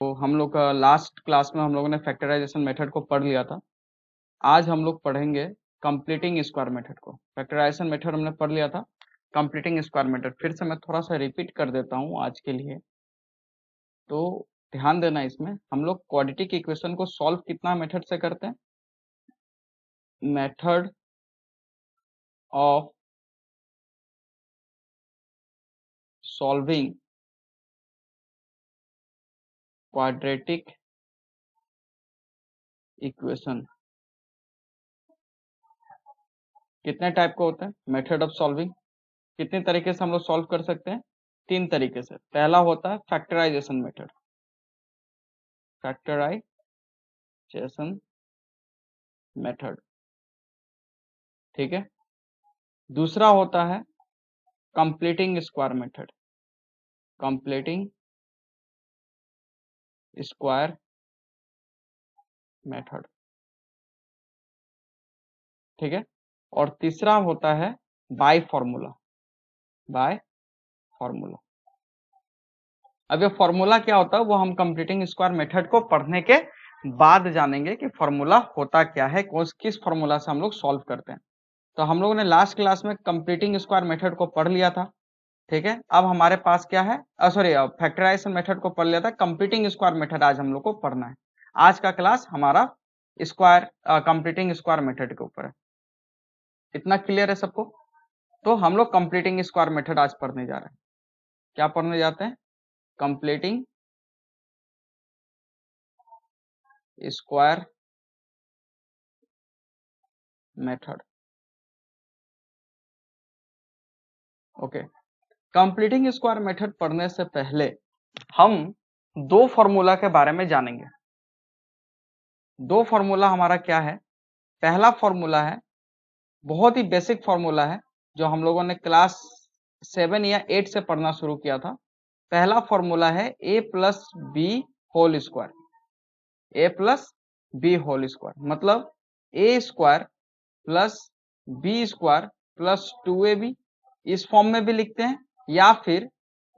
तो हम लोग का लास्ट क्लास में हम लोगों ने फैक्टराइजेशन मेथड को पढ़ लिया था। आज हम लोग पढ़ेंगे कंप्लीटिंग स्क्वायर मेथड को। फैक्टराइजेशन मेथड हमने पढ़ लिया था, कंप्लीटिंग स्क्वायर मेथड फिर से मैं थोड़ा सा रिपीट कर देता हूँ आज के लिए। तो ध्यान देना, इसमें हम लोग क्वाड्रेटिक इक्वेशन को सॉल्व कितना मेथड से करते हैं? Method of solving quadratic equation. कितने टाइप का होता है मेथड ऑफ सॉल्विंग? कितने तरीके से हम लोग सॉल्व कर सकते हैं? 3 तरीके से। पहला होता है फैक्टराइजेशन मेथड, फैक्टराइजेशन मेथड, ठीक है। दूसरा होता है completing square method, completing square method, ठीक है। और तीसरा होता है बाय फॉर्मूला, बाय फॉर्मूला। अब ये फॉर्मूला क्या होता है वो हम कंप्लीटिंग स्क्वायर मेथड को पढ़ने के बाद जानेंगे कि फॉर्मूला होता क्या है, किस फॉर्मूला से हम लोग सॉल्व करते हैं। तो हम लोगों ने लास्ट क्लास में कंप्लीटिंग स्क्वायर मेथड को पढ़ लिया था, ठीक है। अब हमारे पास क्या है, सॉरी, फैक्टराइजेशन मेथड को पढ़ लिया था, कंप्लीटिंग स्क्वायर मेथड आज हम लोग को पढ़ना है। आज का क्लास हमारा स्क्वायर कंप्लीटिंग स्क्वायर मेथड के ऊपर है। इतना क्लियर है सबको? तो हम लोग कंप्लीटिंग स्क्वायर मेथड आज पढ़ने जा रहे हैं। क्या पढ़ने जाते हैं? Completing square method. Okay, completing square method पढ़ने से पहले हम दो फॉर्मूला के बारे में जानेंगे। दो फॉर्मूला हमारा क्या है? पहला फॉर्मूला है, बहुत ही बेसिक फॉर्मूला है, जो हम लोगों ने क्लास 7 या 8 से पढ़ना शुरू किया था। पहला फॉर्मूला है a plus b whole square, a plus b whole square, मतलब a square plus b square plus 2ab, इस फॉर्म में भी लिखते हैं, या फिर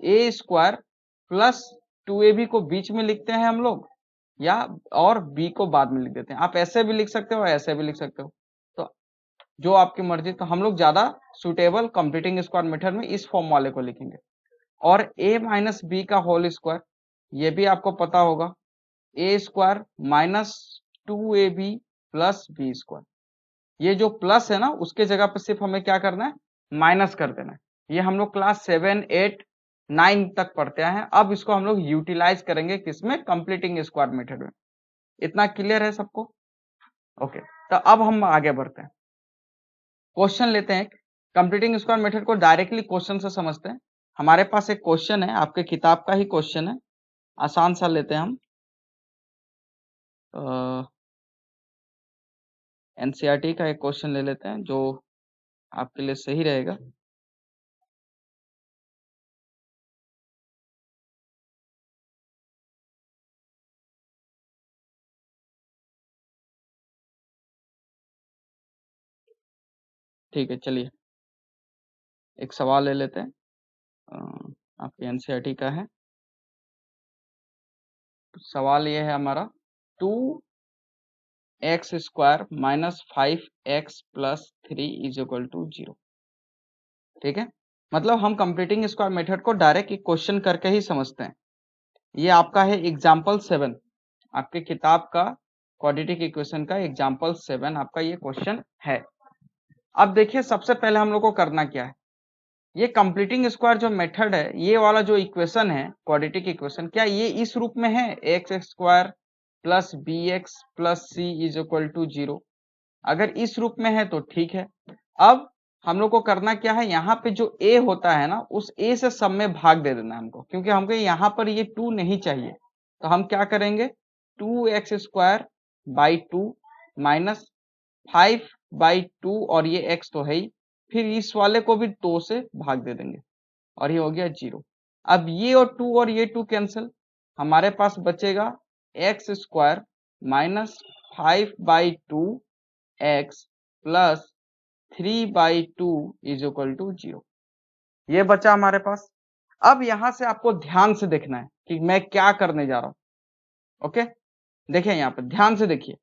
a स्क्वायर प्लस 2ab को बीच में लिखते हैं हम लोग, या और b को बाद में लिख देते हैं। आप ऐसे भी लिख सकते हो, ऐसे भी लिख सकते हो, तो जो आपकी मर्जी। तो हम लोग ज्यादा सुटेबल कंप्लीटिंग स्क्वायर मेथड में इस फॉर्म वाले को लिखेंगे। और a माइनस बी का होल स्क्वायर, ये भी आपको पता होगा, a square minus 2ab plus b square. ये जो प्लस है ना, उसके जगह पर सिर्फ हमें क्या करना है? माइनस कर देना है। ये हम लोग क्लास 7, 8, 9 तक पढ़ते हैं। अब इसको हम लोग यूटिलाइज करेंगे किसमें? कंप्लीटिंग स्क्वायर मेथड में। इतना क्लियर है सबको? ओके, तो अब हम आगे बढ़ते हैं, क्वेश्चन लेते हैं। कंप्लीटिंग स्क्वायर मेथड को डायरेक्टली क्वेश्चन से समझते हैं। हमारे पास एक क्वेश्चन है, आपके किताब का ही क्वेश्चन है, आसान सा लेते हैं हम। एनसीईआरटी का एक क्वेश्चन ले लेते हैं जो आपके लिए सही रहेगा। ठीक है, चलिए एक सवाल ले लेते हैं, आपके एनसीईआरटी का है। सवाल ये है हमारा, 2x square minus 5x plus 3 is equal to 0, ठीक है। मतलब हम कंप्लीटिंग स्क्वायर मेथड को डायरेक्ट क्वेश्चन करके ही समझते हैं। ये आपका है एग्जाम्पल 7, आपके किताब का क्वाड्रेटिक इक्वेशन का एग्जाम्पल 7 आपका ये क्वेश्चन है। अब देखिए, सबसे पहले हम लोग को करना क्या है, ये कंप्लीटिंग स्क्वायर जो मेथड है, ये वाला जो इक्वेशन है क्वाड्रेटिक इक्वेशन, क्या ये इस रूप में है? X square plus b x plus c is equal to 0। अगर इस रूप में है तो ठीक है। अब हम लोग को करना क्या है, यहाँ पे जो a होता है ना, उस a से सब में भाग दे देना है हमको, क्योंकि हमको यहाँ पर ये 2 नहीं चाहिए। तो हम क्या करेंगे, 2x स्क्वायर बाई 2 माइनस 5/2, और ये x तो है ही, फिर इस वाले को भी 2 से भाग दे देंगे, और ये हो गया 0। अब ये और ये 2 कैंसिल, हमारे पास बचेगा x square minus 5/2 x plus 3/2 is equal to 0। ये बचा हमारे पास। अब यहां से आपको ध्यान से देखना है कि मैं क्या करने जा रहा हूं। ओके, देखिए यहाँ पे ध्यान से देखिए,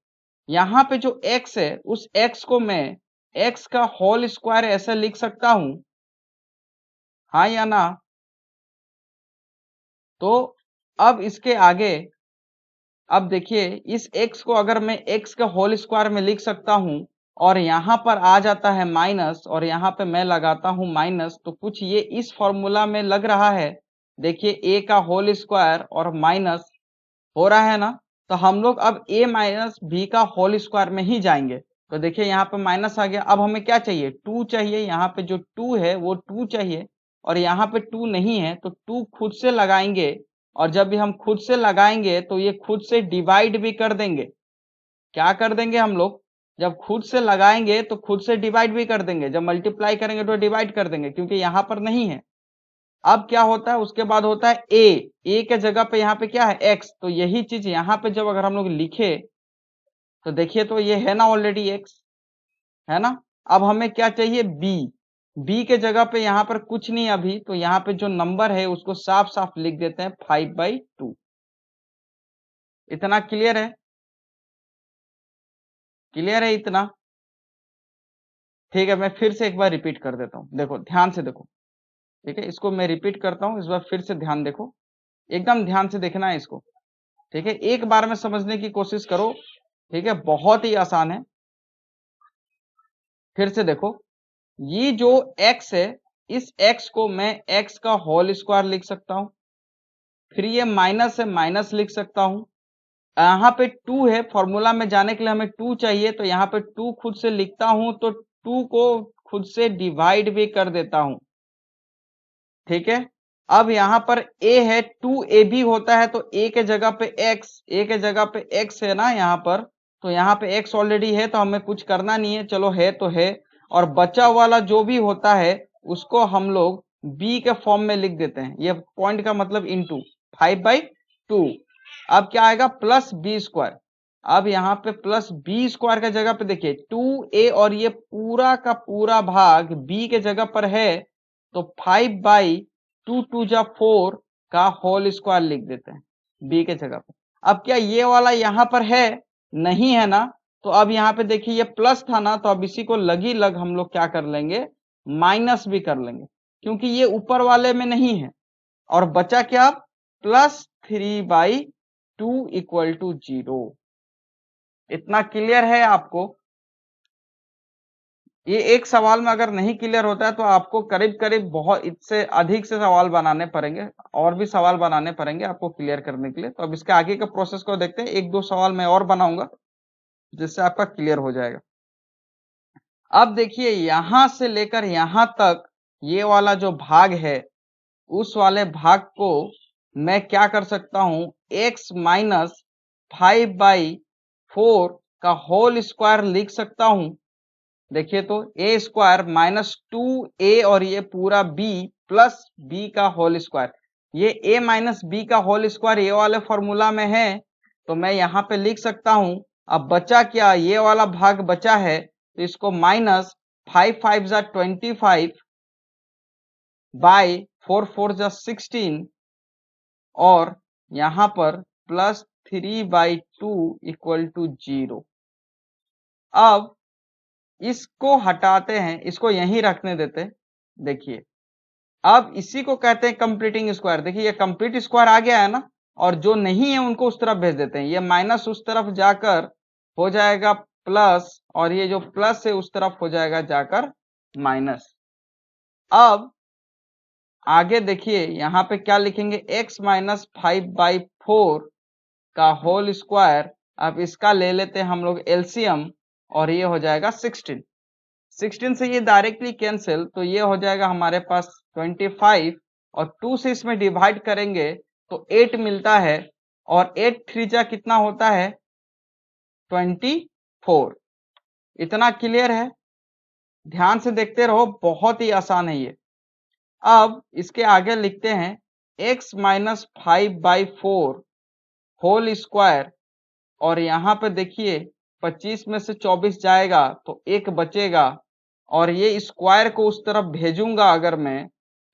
यहाँ पे जो x है उस x को मैं x का होल स्क्वायर ऐसे लिख सकता हूं, हाँ या ना? तो अब इसके आगे, अब देखिए इस x को अगर मैं x का होल स्क्वायर में लिख सकता हूं और यहां पर आ जाता है माइनस और यहां पे मैं लगाता हूं माइनस, तो कुछ ये इस फॉर्मूला में लग रहा है। देखिए a का होल स्क्वायर और माइनस हो रहा है ना, तो हम लोग अब a माइनस बी का होल स्क्वायर में ही जाएंगे। तो देखिए यहाँ पे माइनस आ गया, अब हमें क्या चाहिए? 2 चाहिए। यहाँ पे जो 2 है वो 2 चाहिए और यहाँ पे 2 नहीं है, तो 2 खुद से लगाएंगे और जब भी हम खुद से लगाएंगे तो ये खुद से डिवाइड भी कर देंगे। क्या कर देंगे हम लोग? जब खुद से लगाएंगे तो खुद से डिवाइड भी कर देंगे, जब मल्टीप्लाई करेंगे तो डिवाइड कर देंगे, क्योंकि यहाँ पर नहीं है। अब क्या होता है? उसके बाद होता है ए के जगह पे यहाँ पे क्या है? एक्स। तो यही चीज यहाँ पे जब अगर हम लोग लिखे तो देखिए तो ये है ना ऑलरेडी एक्स, है ना? अब हमें क्या चाहिए? बी के जगह पे यहाँ पर कुछ नहीं अभी, तो यहाँ पे जो नंबर है उसको साफ साफ लिख देते हैं 5/2। इतना क्लियर है? क्लियर है इतना? ठीक है, मैं फिर से एक बार रिपीट कर देता हूँ, देखो ध्यान से देखो। ठीक है, इसको मैं रिपीट करता हूँ, इस बार फिर से ध्यान देखो, एकदम ध्यान से देखना है इसको। ठीक है, एक बार में समझने की कोशिश करो। ठीक है, बहुत ही आसान है। फिर से देखो, ये जो x है इस x को मैं x का होल स्क्वायर लिख सकता हूं, फिर ये माइनस है माइनस लिख सकता हूं। यहाँ पे 2 है, फॉर्मूला में जाने के लिए हमें 2 चाहिए, तो यहाँ पे 2 खुद से लिखता हूं, तो 2 को खुद से डिवाइड भी कर देता हूं। ठीक है, अब यहाँ पर a है, 2a भी होता है, तो a के जगह पे x है ना यहाँ पर, तो यहाँ पे x ऑलरेडी है तो हमें कुछ करना नहीं है, चलो है तो है। और बचा वाला जो भी होता है उसको हम लोग b के फॉर्म में लिख देते हैं, ये पॉइंट का मतलब इनटू 5/2। अब क्या आएगा? Plus b square. अब यहाँ पे प्लस बी स्क्वायर के जगह पे देखिए 2a और ये पूरा का पूरा भाग b के जगह पर है, तो 5/2 2 जा 4 का होल स्क्वायर लिख देते हैं b के जगह पे। अब क्या ये वाला यहाँ पर है? नहीं है ना, तो अब यहाँ पे देखिए ये प्लस था ना, तो अब इसी को लगी लग हम लोग क्या कर लेंगे? माइनस भी कर लेंगे, क्योंकि ये ऊपर वाले में नहीं है। और बचा क्या? +3/2 इक्वल टू 0। इतना क्लियर है आपको? ये एक सवाल में अगर नहीं क्लियर होता है तो आपको करीब करीब बहुत इससे अधिक से सवाल बनाने पड़ेंगे, और भी सवाल बनाने पड़ेंगे आपको क्लियर करने के लिए। तो अब इसके आगे के प्रोसेस को देखते हैं, एक दो सवाल मैं और बनाऊंगा जिससे आपका क्लियर हो जाएगा। अब देखिए यहां से लेकर यहां तक ये वाला जो भाग है उस वाले भाग को मैं क्या कर सकता हूं? x माइनस 5/4 का होल स्क्वायर लिख सकता हूं। देखिए तो a स्क्वायर माइनस 2a और ये पूरा b प्लस b का होल स्क्वायर, ये a माइनस b का होल स्क्वायर ये वाले फॉर्मूला में है, तो मैं यहाँ पे लिख सकता हूं। अब बचा क्या? ये वाला भाग बचा है, तो इसको माइनस 5 5 25 बाई 4 4 16 और यहाँ पर +3/2 इक्वल टू 0। अब इसको हटाते हैं, इसको यहीं रखने देते। देखिए अब इसी को कहते हैं कंप्लीटिंग स्क्वायर। देखिए ये कंप्लीट स्क्वायर आ गया है ना, और जो नहीं है उनको उस तरफ भेज देते हैं। ये माइनस उस तरफ जाकर हो जाएगा प्लस, और ये जो प्लस है उस तरफ हो जाएगा जाकर माइनस। अब आगे देखिए यहाँ पे क्या लिखेंगे? x माइनस 5/4 का होल स्क्वायर। अब इसका ले लेते हैं हम लोग एलसीएम, और ये हो जाएगा 16। 16 से ये डायरेक्टली कैंसिल, तो ये हो जाएगा हमारे पास 25, और 2 से इसमें डिवाइड करेंगे तो 8 मिलता है, और 8 3 जा कितना होता है? 24। इतना क्लियर है? ध्यान से देखते रहो, बहुत ही आसान है ये। अब इसके आगे लिखते हैं x माइनस 5/4 होल स्क्वायर, और यहाँ पे देखिए 25 में से 24 जाएगा तो 1 बचेगा, और ये स्क्वायर को उस तरफ भेजूंगा अगर मैं,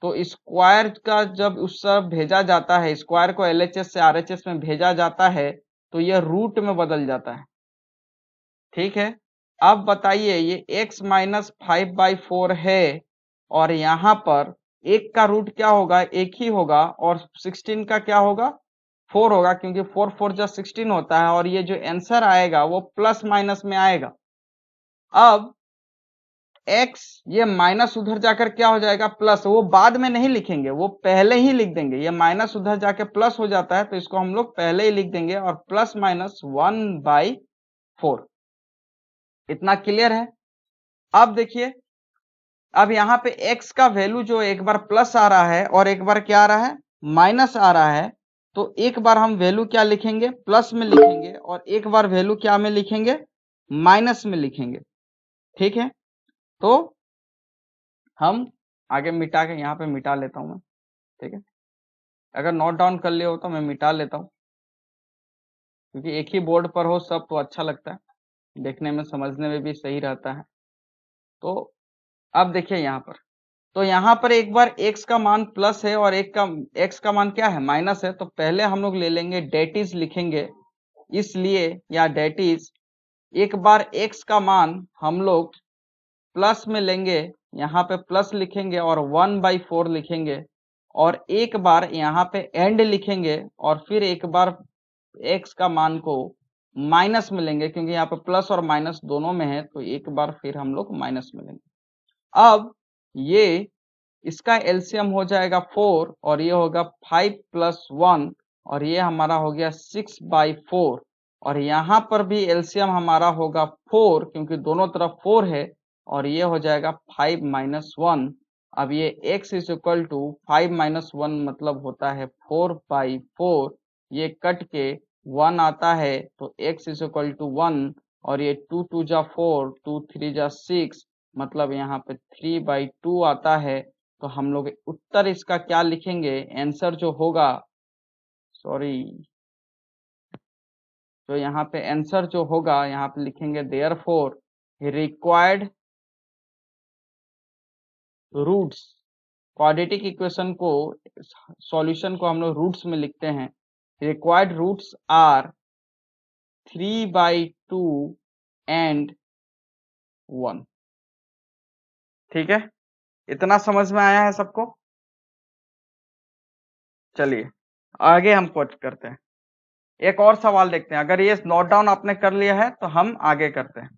तो स्क्वायर का जब उस तरफ भेजा जाता है, स्क्वायर को LHS से RHS में भेजा जाता है, तो ये रूट में बदल जाता है। ठीक है, अब बताइए ये x माइनस 5/4 है और यहाँ पर एक का रूट क्या होगा, एक ही होगा, और 16 का क्या होगा, 4 होगा, क्योंकि 4 4 जा 16 होता है, और ये जो आंसर आएगा वो प्लस माइनस में आएगा। अब x ये माइनस उधर जाकर क्या हो जाएगा, प्लस, वो बाद में नहीं लिखेंगे, वो पहले ही लिख देंगे। ये माइनस उधर जाके प्लस हो जाता है तो इसको हम लोग पहले ही लिख देंगे, और प्लस माइनस 1/4। इतना क्लियर है। अब देखिए, अब यहाँ पे x का वैल्यू जो एक बार प्लस आ रहा है और एक बार क्या आ रहा है, माइनस आ रहा है, तो एक बार हम वैल्यू क्या लिखेंगे, प्लस में लिखेंगे, और एक बार वैल्यू क्या में लिखेंगे, माइनस में लिखेंगे। ठीक है, तो हम आगे मिटा के यहाँ पे मिटा लेता हूं मैं। ठीक है, अगर नोट डाउन कर लिया हो तो मैं मिटा लेता हूँ, क्योंकि एक ही बोर्ड पर हो सब तो अच्छा लगता है, देखने में समझने में भी सही रहता है। तो अब देखिए यहाँ पर, तो यहाँ पर एक बार x का मान प्लस है और एक का x का मान क्या है, माइनस है, तो पहले हम लोग ले लेंगे डेट इज लिखेंगे, इसलिए या डेट इज, एक बार x का मान हम लोग प्लस में लेंगे, यहाँ पे प्लस लिखेंगे और 1/4 लिखेंगे, और एक बार यहाँ पे एंड लिखेंगे, और फिर एक बार x का मान को माइनस में लेंगे, क्योंकि यहाँ पे प्लस और माइनस दोनों में है, तो एक बार फिर हम लोग माइनस में लेंगे। अब ये इसका एलसीएम हो जाएगा 4, और ये होगा 5 + 1, और ये हमारा हो गया 6/4, और यहाँ पर भी एलसीएम हमारा होगा 4, क्योंकि दोनों तरफ 4 है, और ये हो जाएगा 5 - 1। अब ये x = 5 - 1 मतलब होता है 4/4, ये कट के 1 आता है, तो x = 1, और ये 2 2 जा 4, 2 3 जा 6, मतलब यहाँ पे 3/2 आता है। तो हम लोग उत्तर इसका क्या लिखेंगे, आंसर जो होगा, सॉरी, तो यहाँ पे आंसर जो होगा, यहाँ पे लिखेंगे therefore required roots, quadratic equation को, सॉल्यूशन को हम लोग रूट्स में लिखते हैं, रिक्वायर्ड रूट्स आर 3/2 एंड 1। ठीक है, इतना समझ में आया है सबको? चलिए आगे हम कोच करते हैं, एक और सवाल देखते हैं। अगर ये नोट डाउन आपने कर लिया है तो हम आगे करते हैं।